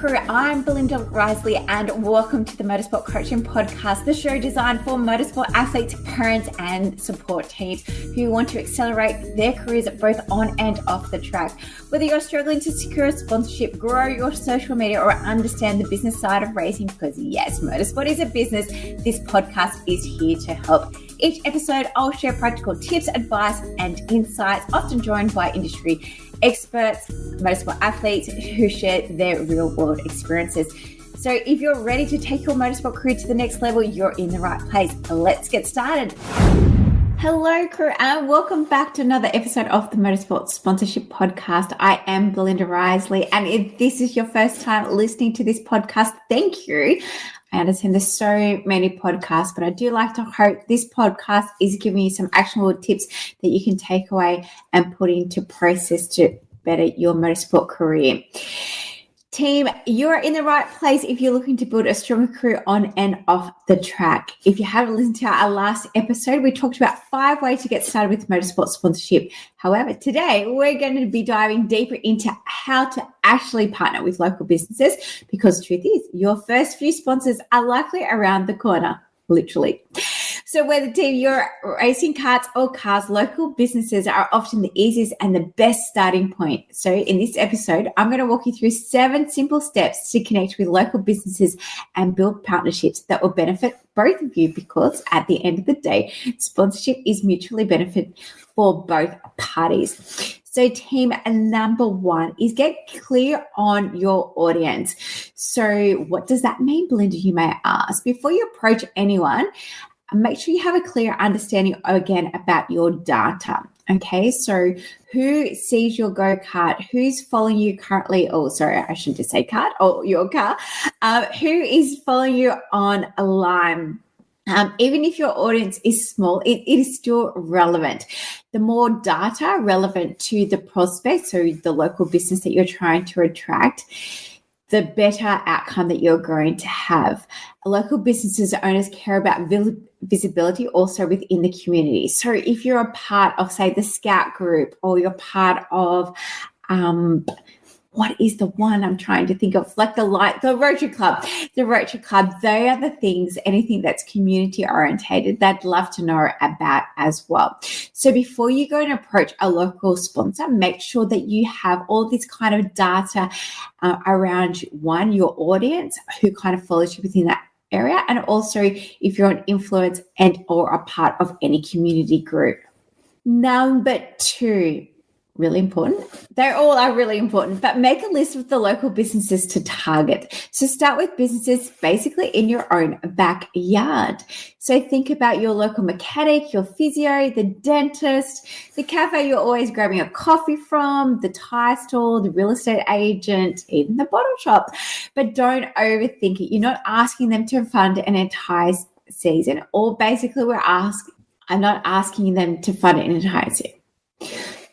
crew, I'm Belinda Risley and welcome to the Motorsport Coaching Podcast, the show designed for motorsport athletes, parents and support teams who want to accelerate their careers both on and off the track. Whether you're struggling to secure a sponsorship, grow your social media or understand the business side of racing, because yes, motorsport is a business, this podcast is here to help. Each episode, I'll share practical tips, advice and insights, often joined by industry experts, motorsport athletes who share their real world experiences. So if you're ready to take your motorsport career to the next level, you're in the right place. Let's get started. Hello, crew, and welcome back to another episode of the Motorsport Sponsorship Podcast. I am Belinda Risley, and if this is your first time listening to this podcast, thank you. I understand there's so many podcasts, but I do like to hope this podcast is giving you some actionable tips that you can take away and put into process to better your motorsport career. Team, you're in the right place if you're looking to build a stronger career on and off the track. If you haven't listened to our last episode, we talked about 5 ways to get started with motorsport sponsorship. However, today we're going to be diving deeper into how to actually partner with local businesses, because the truth is your first few sponsors are likely around the corner, literally. So whether team you're racing karts or cars, local businesses are often the easiest and the best starting point. So in this episode, I'm going to walk you through 7 simple steps to connect with local businesses and build partnerships that will benefit both of you, because at the end of the day, sponsorship is mutually beneficial for both parties. So team number 1 is get clear on your audience. So what does that mean, Belinda, you may ask? Before you approach anyone, make sure you have a clear understanding again about your data. Okay, so who sees your go-kart? Who's following you currently? Oh, sorry, I shouldn't just say kart or your car. Who is following you on a line? Even if your audience is small, it is still relevant. The more data relevant to the prospect, so the local business that you're trying to attract, the better outcome that you're going to have. Local businesses owners care about visibility also within the community. So if you're a part of, say, the Scout group, or you're part of, what is the one I'm trying to think of? Like the Rotary Club. The Rotary Club, they are the things, anything that's community orientated, they'd love to know about as well. So before you go and approach a local sponsor, make sure that you have all this kind of data around, one, your audience, who kind of follows you within that area, and also if you're an influence and or a part of any community group. Number 2, really important. They all are really important, but make a list of the local businesses to target. So start with businesses basically in your own backyard. So think about your local mechanic, your physio, the dentist, the cafe you're always grabbing a coffee from, the tire store, the real estate agent, even the bottle shop. But don't overthink it. You're not asking them to fund an entire season, or basically I'm not asking them to fund an entire season.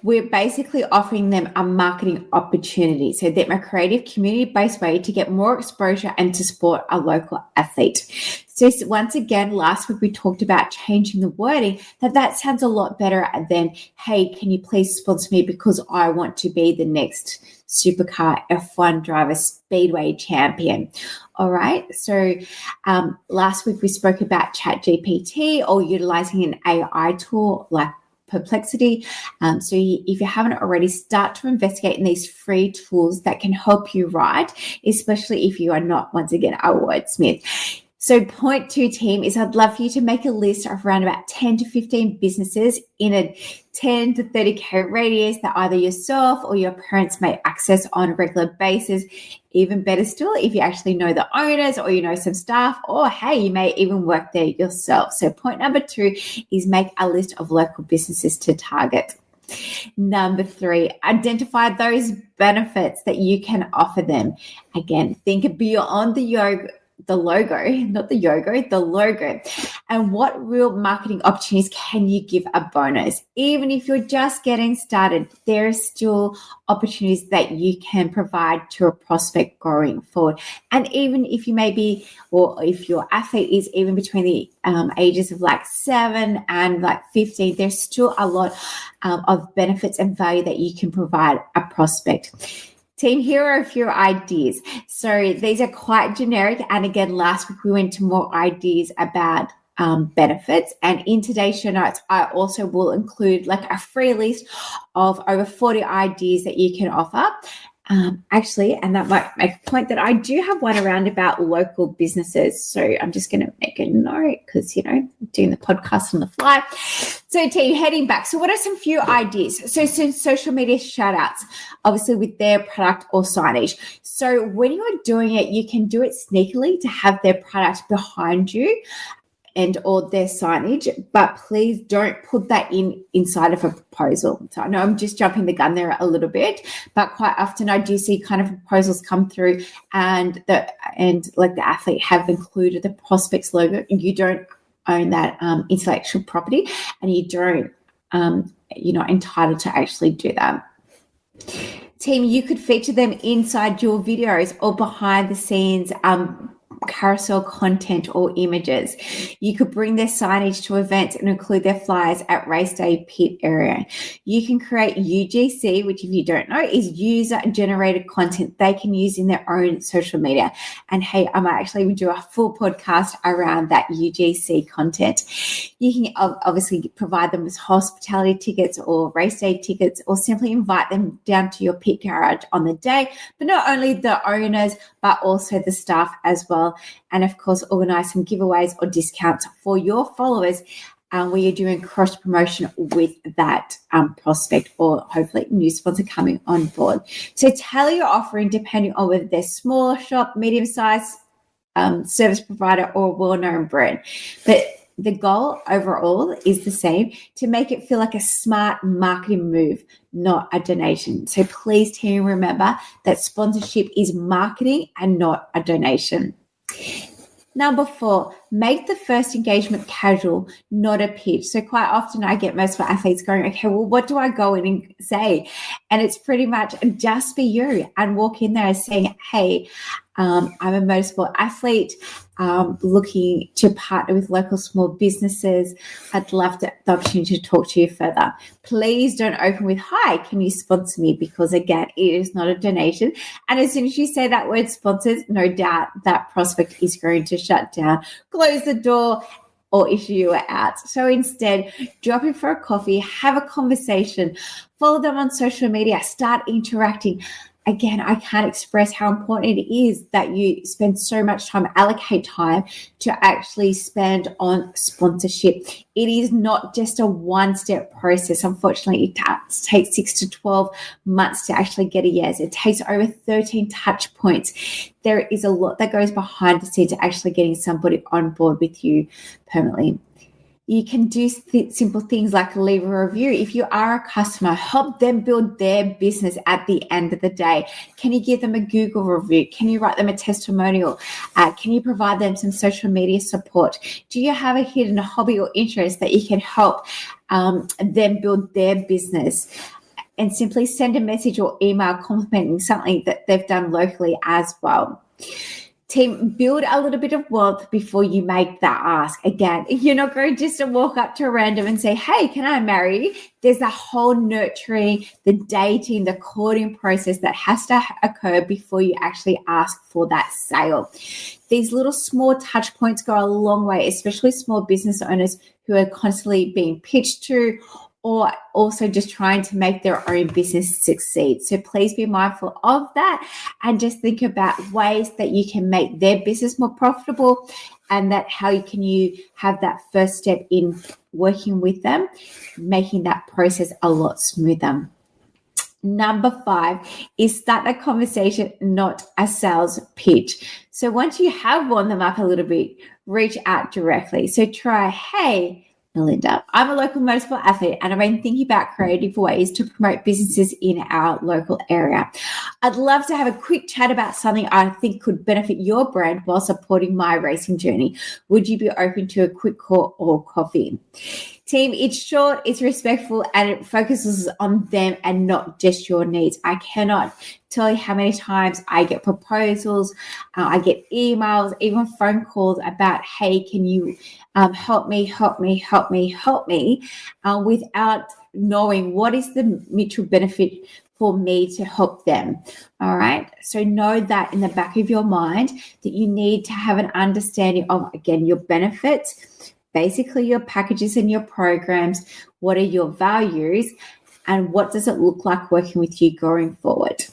We're basically offering them a marketing opportunity, so they're a creative community-based way to get more exposure and to support a local athlete. So once again, last week we talked about changing the wording. That sounds a lot better than, hey, can you please sponsor me because I want to be the next supercar F1 driver speedway champion. All right. So last week we spoke about ChatGPT or utilizing an AI tool like Perplexity. So if you haven't already, start to investigate in these free tools that can help you write, especially if you are not, once again, a wordsmith. So point 2, team, is I'd love for you to make a list of around about 10 to 15 businesses in a 10 to 30K radius that either yourself or your parents may access on a regular basis. Even better still, if you actually know the owners or you know some staff, or hey, you may even work there yourself. So point number 2 is make a list of local businesses to target. Number 3, identify those benefits that you can offer them. Again, think beyond the logo, and what real marketing opportunities can you give a bonus? Even if you're just getting started, there are still opportunities that you can provide to a prospect going forward. And even if you may be, or if your athlete is even between the ages of like 7 and like 15, there's still a lot of benefits and value that you can provide a prospect. Team, here are a few ideas. So these are quite generic. And again, last week we went to more ideas about benefits. And in today's show notes, I also will include like a free list of over 40 ideas that you can offer. Actually, and that might make a point that I do have one around about local businesses. So I'm just going to make a note because, doing the podcast on the fly. So team, heading back. So what are some few ideas? So social media shout outs, obviously with their product or signage. So when you are doing it, you can do it sneakily to have their product behind you and or their signage, but please don't put that inside of a proposal. So I know I'm just jumping the gun there a little bit, but quite often I do see kind of proposals come through and like the athlete have included the prospect's logo. You don't own that intellectual property, and you don't you're not entitled to actually do that. Team, you could feature them inside your videos or behind the scenes carousel content or images. You could bring their signage to events and include their flyers at race day pit area. You can create UGC, which if you don't know is user generated content they can use in their own social media. And hey, I might actually do a full podcast around that UGC content. You can obviously provide them with hospitality tickets or race day tickets, or simply invite them down to your pit garage on the day, but not only the owners, but also the staff as well. And of course, organize some giveaways or discounts for your followers where you're doing cross promotion with that prospect or hopefully new sponsor coming on board. So tailor your offering depending on whether they're smaller shop, medium size, service provider, or a well-known brand. But the goal overall is the same, to make it feel like a smart marketing move, not a donation. So please, team, remember that sponsorship is marketing and not a donation. Number 4, make the first engagement casual, not a pitch. So quite often I get most of our athletes going, okay, well, what do I go in and say? And it's pretty much just be you and walk in there saying, hey, I'm a motorsport athlete, looking to partner with local small businesses. I'd love the opportunity to talk to you further. Please don't open with, hi, can you sponsor me? Because again, it is not a donation. And as soon as you say that word sponsors, no doubt that prospect is going to shut down, close the door, or issue you out. So instead, drop in for a coffee, have a conversation, follow them on social media, start interacting. Again, I can't express how important it is that you spend so much time, allocate time to actually spend on sponsorship. It is not just a one-step process. Unfortunately, it takes 6 to 12 months to actually get a yes. It takes over 13 touch points. There is a lot that goes behind the scenes to actually getting somebody on board with you permanently. You can do simple things like leave a review. If you are a customer, help them build their business at the end of the day. Can you give them a Google review? Can you write them a testimonial? Can you provide them some social media support? Do you have a hidden hobby or interest that you can help them build their business? And simply send a message or email complimenting something that they've done locally as well. Team, build a little bit of wealth before you make that ask. Again, you're not going just to walk up to a random and say, hey, can I marry you? There's the whole nurturing, the dating, the courting process that has to occur before you actually ask for that sale. These little small touch points go a long way, especially small business owners who are constantly being pitched to, or also just trying to make their own business succeed. So please be mindful of that and just think about ways that you can make their business more profitable, and that how you have that first step in working with them, making that process a lot smoother. Number 5 is start a conversation, not a sales pitch. So once you have warmed them up a little bit, reach out directly. So try, hey, Melinda, I'm a local motorsport athlete and I've been thinking about creative ways to promote businesses in our local area. I'd love to have a quick chat about something I think could benefit your brand while supporting my racing journey. Would you be open to a quick call or coffee? Team, it's short, it's respectful, and it focuses on them and not just your needs. I cannot tell you how many times I get proposals, I get emails, even phone calls about, hey, can you help me, without knowing what is the mutual benefit for me to help them. All right. So know that in the back of your mind that you need to have an understanding of, again, your benefits, basically your packages and your programs, what are your values, and what does it look like working with you going forward.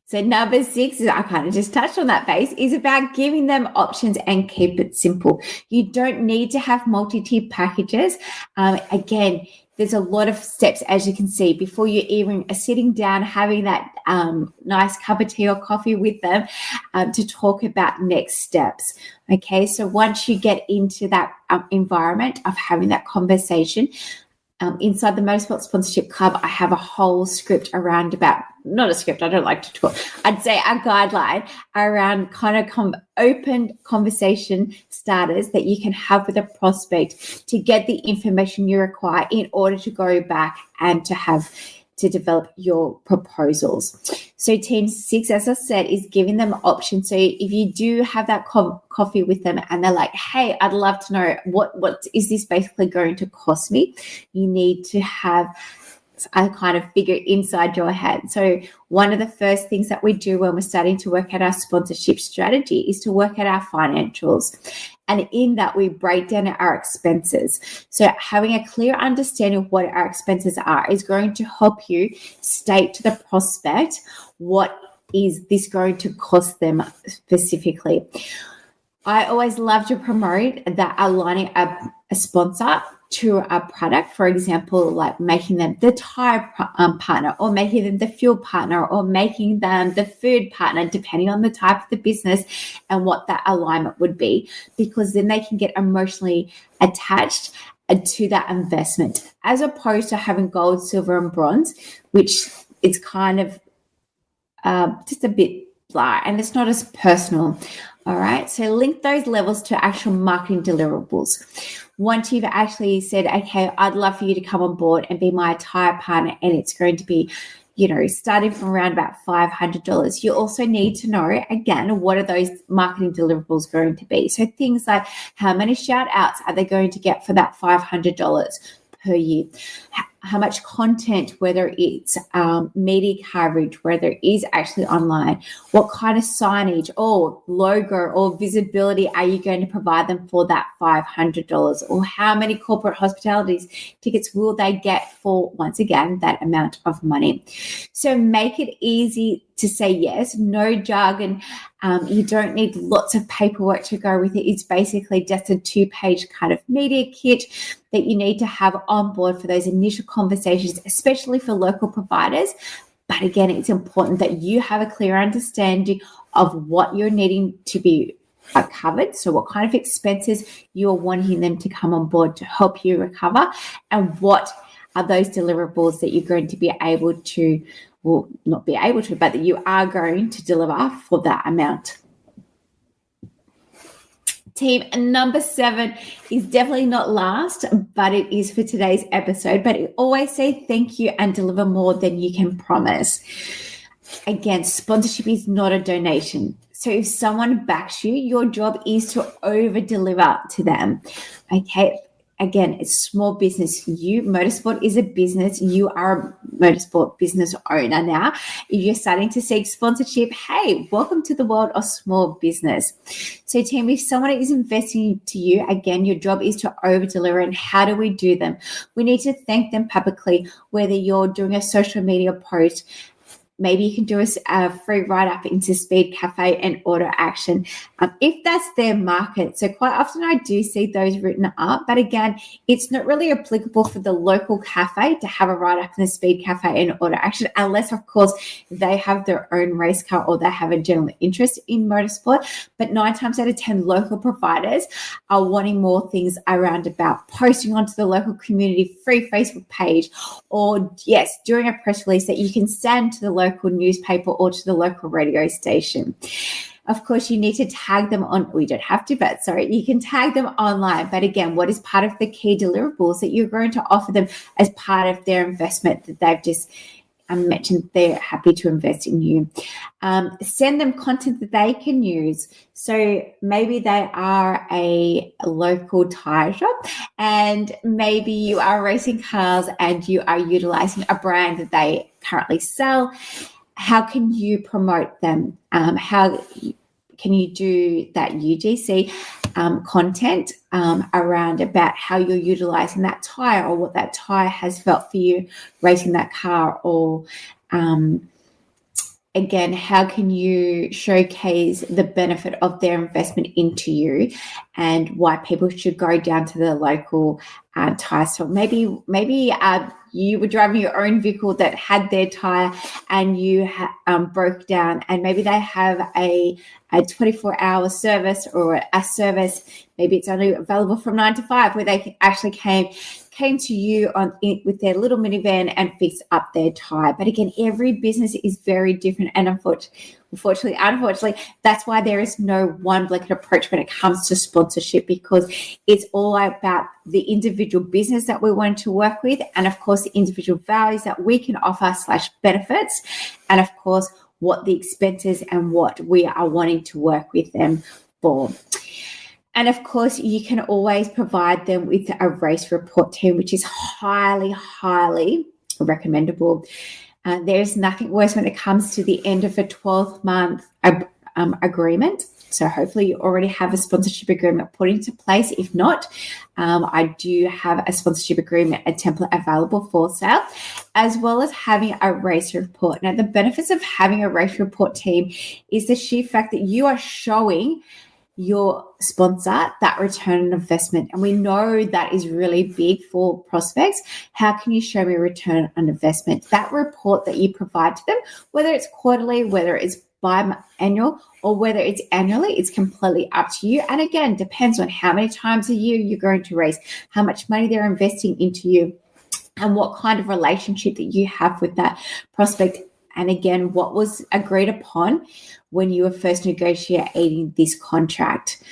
So number 6, I kind of just touched on that base, is about giving them options and keep it simple. You don't need to have multi-tier packages. Again, there's a lot of steps, as you can see, before you even are sitting down, having that nice cup of tea or coffee with them to talk about next steps. Okay, so once you get into that environment of having that conversation, inside the Motorsport Sponsorship Club, I have a whole script around not a script, I don't like to talk, I'd say a guideline around kind of open conversation starters that you can have with a prospect to get the information you require in order to go back and to develop your proposals. So team 6, as I said, is giving them options. So if you do have that coffee with them and they're like, hey, I'd love to know what is this basically going to cost me? You need to have a kind of figure inside your head. So one of the first things that we do when we're starting to work out our sponsorship strategy is to work out our financials. And in that, we break down our expenses. So having a clear understanding of what our expenses are is going to help you state to the prospect what is this going to cost them specifically. I always love to promote that aligning a sponsor to a product, for example, like making them the tire partner, or making them the fuel partner, or making them the food partner, depending on the type of the business and what that alignment would be, because then they can get emotionally attached to that investment, as opposed to having gold, silver, and bronze, which is kind of just a bit blah, and it's not as personal. All right, so link those levels to actual marketing deliverables. Once you've actually said, okay, I'd love for you to come on board and be my tire partner, and it's going to be, starting from around about $500, you also need to know, again, what are those marketing deliverables going to be? So things like, how many shout outs are they going to get for that $500 per year? How much content, whether it's media coverage, whether it is actually online, what kind of signage or logo or visibility are you going to provide them for that $500? Or how many corporate hospitalities tickets will they get for, once again, that amount of money? So make it easy to say yes, no jargon. You don't need lots of paperwork to go with it. It's basically just a 2-page kind of media kit that you need to have on board for those initial conversations, especially for local providers. But again, it's important that you have a clear understanding of what you're needing to be covered. So what kind of expenses you're wanting them to come on board to help you recover, and what are those deliverables that you're going to be able to, well, not be able to, but that you are going to deliver for that amount. Team number 7 is definitely not last, but it is for today's episode. But always say thank you and deliver more than you can promise. Again, sponsorship is not a donation. So if someone backs you, your job is to over deliver to them. Okay. Again, it's small business. Motorsport is a business. You are a motorsport business owner now. If you're starting to seek sponsorship, hey, welcome to the world of small business. So team, if someone is investing to you, again, your job is to over deliver. And how do we do them? We need to thank them publicly, whether you're doing a social media post. Maybe you can do a free write-up into Speed Cafe and Auto Action if that's their market. So quite often I do see those written up, but again, it's not really applicable for the local cafe to have a write-up in the Speed Cafe and Auto Action, unless, of course, they have their own race car or they have a general interest in motorsport. But 9 times out of 10, local providers are wanting more things around about posting onto the local community free Facebook page, or, yes, doing a press release that you can send to the local newspaper or to the local radio station. Of course, you need to tag them on, we don't have to, but sorry, you can tag them online. But again, what is part of the key deliverables that you're going to offer them as part of their investment that they've just mentioned they're happy to invest in you. Send them content that they can use. So maybe they are a local tire shop, and maybe you are racing cars and you are utilizing a brand that they currently sell. How can you promote them? How can you do that UGC content around about how you're utilizing that tire, or what that tire has felt for you racing that car? Or again, how can you showcase the benefit of their investment into you, and why people should go down to the local tire store? Maybe you were driving your own vehicle that had their tire, and you broke down, and maybe they have a 24-hour service, or a service. Maybe it's only available from 9 to 5, where they actually came to you with their little minivan and fixed up their tire. But again, every business is very different, and unfortunately, that's why there is no one blanket approach when it comes to sponsorship, because it's all about the individual business that we want to work with, and of course the individual values that we can offer / benefits, and of course what the expenses and what we are wanting to work with them for. And of course, you can always provide them with a race report team, which is highly, highly recommendable. There's nothing worse when it comes to the end of a 12-month agreement. So hopefully you already have a sponsorship agreement put into place. If not, I do have a sponsorship agreement, a template available for sale, as well as having a race report. Now, the benefits of having a race report team is the sheer fact that you are showing your sponsor that return on investment. And we know that is really big for prospects. How can you show me a return on investment? That report that you provide to them, whether it's quarterly, whether it's biannual, or whether it's annually, it's completely up to you. And again, depends on how many times a year you're going to race, how much money they're investing into you, and what kind of relationship that you have with that prospect. And again, what was agreed upon when you were first negotiating this contract.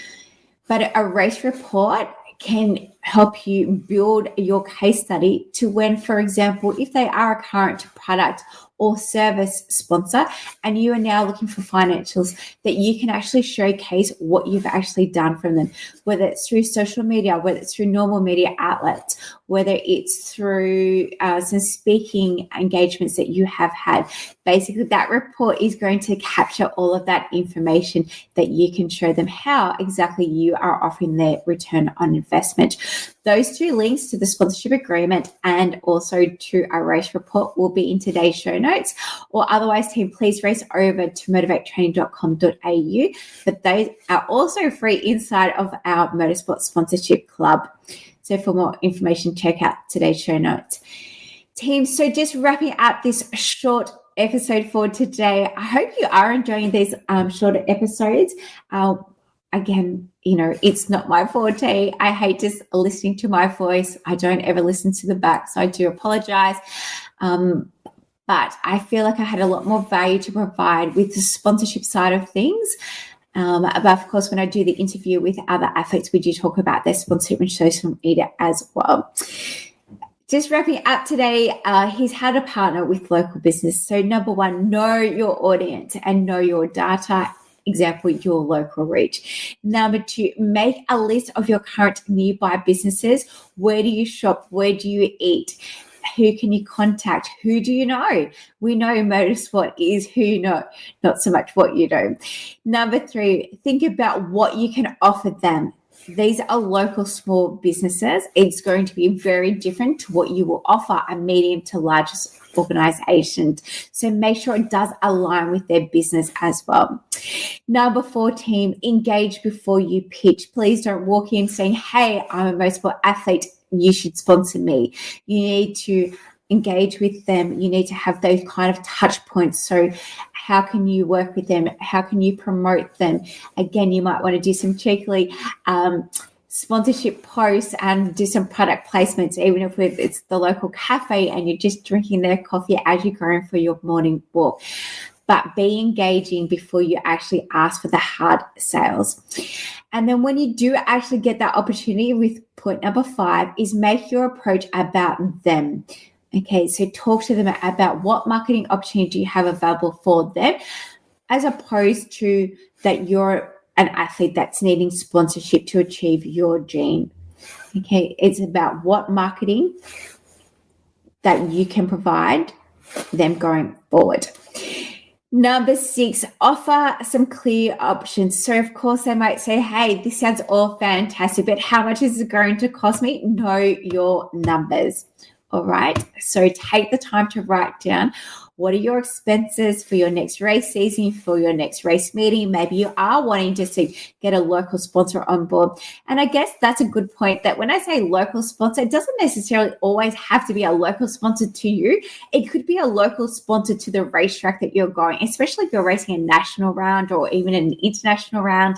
But a race report can help you build your case study to when, for example, if they are a current product or service sponsor and you are now looking for financials, that you can actually showcase what you've actually done from them, whether it's through social media, whether it's through normal media outlets, whether it's through some speaking engagements that you have had. Basically, that report is going to capture all of that information that you can show them how exactly you are offering their return on investment. Those two links to the sponsorship agreement and also to our race report will be in today's show notes, or otherwise, team, please race over to motivatetraining.com.au. But those are also free inside of our Motorsport Sponsorship Club. So for more information, check out today's show notes. Team, so just wrapping up this short episode for today. I hope you are enjoying these shorter episodes. Again, it's not my forte. I hate just listening to my voice. I don't ever listen to the back, so I do apologize. But I feel like I had a lot more value to provide with the sponsorship side of things. But of course, when I do the interview with other athletes, we do talk about their sponsorship and social media as well. Just wrapping up today, he's how to partner with local business. So number one, know your audience and know your data. Example, your local reach. Number two, make a list of your current nearby businesses. Where do you shop? Where do you eat? Who can you contact? Who do you know? We know motorsport is who you know, not so much what you know. Number three, think about what you can offer them. These are local small businesses. It's going to be very different to what you will offer a medium to large organization. So make sure it does align with their business as well. Number 14, engage before you pitch. Please don't walk in saying, hey, I'm a motorsport athlete, you should sponsor me. You need to engage with them. You need to have those kind of touch points. So how can you work with them? How can you promote them? Again, you might want to do some cheekily sponsorship posts and do some product placements, even if it's the local cafe and you're just drinking their coffee as you're going for your morning walk. But be engaging before you actually ask for the hard sales. And then when you do actually get that opportunity, with point number 5 is make your approach about them. Okay, so talk to them about what marketing opportunity you have available for them, as opposed to that you're an athlete that's needing sponsorship to achieve your dream. Okay, it's about what marketing that you can provide them going forward. Number 6, offer some clear options. So, of course, they might say, hey, this sounds all fantastic, but how much is it going to cost me? Know your numbers. All right. So take the time to write down what are your expenses for your next race season, for your next race meeting. Maybe you are wanting to get a local sponsor on board. And I guess that's a good point, that when I say local sponsor, it doesn't necessarily always have to be a local sponsor to you. It could be a local sponsor to the racetrack that you're going, especially if you're racing a national round or even an international round,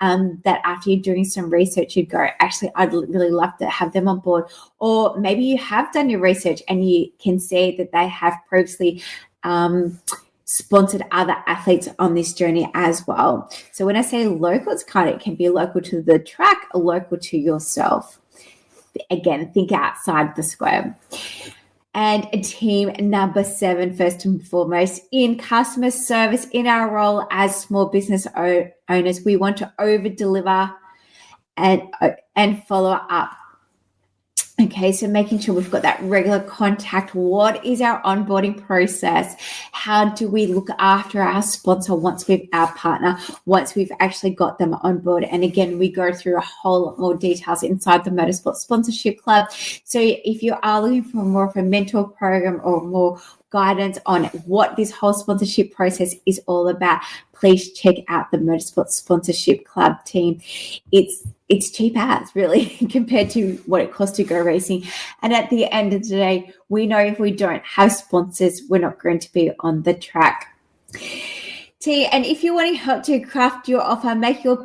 that after you're doing some research, you'd go, actually, I'd really love to have them on board. Or maybe you have done your research and you can see that they have previously sponsored other athletes on this journey as well. So when I say local, it can be local to the track or local to yourself. Again, think outside the square. And team number 7, first and foremost, in customer service, in our role as small business owners, we want to over-deliver and follow up. Okay, so making sure we've got that regular contact. What is our onboarding process? How do we look after our sponsor once we've actually got them on board? And again, we go through a whole lot more details inside the Motorsport Sponsorship Club. So if you are looking for more of a mentor program or more guidance on what this whole sponsorship process is all about, please check out the Motorsport Sponsorship Club team. It's cheap as, really, compared to what it costs to go racing. And at the end of the day, we know if we don't have sponsors, we're not going to be on the track. And if you want help to craft your offer, make your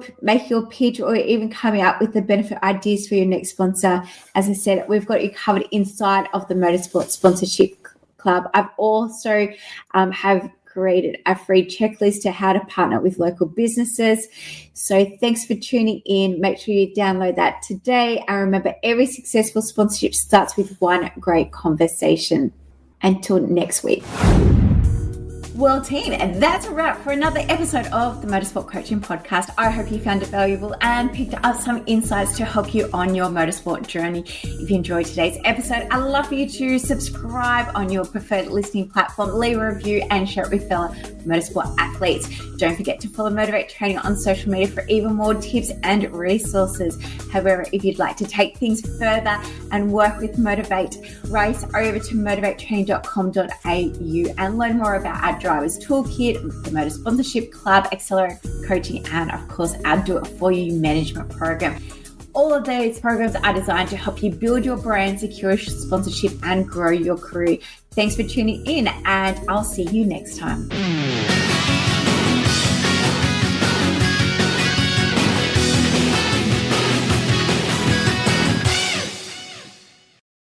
pitch, or even coming up with the benefit ideas for your next sponsor, as I said, we've got you covered inside of the Motorsport Sponsorship Club. I've also have created a free checklist to how to partner with local businesses. So thanks for tuning in. Make sure you download that today. And remember, every successful sponsorship starts with one great conversation. Until next week. Well, team, and that's a wrap for another episode of the Motorsport Coaching Podcast. I hope you found it valuable and picked up some insights to help you on your motorsport journey. If you enjoyed today's episode, I'd love for you to subscribe on your preferred listening platform, leave a review, and share it with fellow motorsport athletes. Don't forget to follow Motivate Training on social media for even more tips and resources. However, if you'd like to take things further and work with Motivate, race over to motivatetraining.com.au and learn more about our Drivers Toolkit, the Motor Sponsorship Club, Accelerate Coaching, and of course our Do It For You management program. All of these programs are designed to help you build your brand, secure sponsorship, and grow your career. Thanks for tuning in, and I'll see you next time.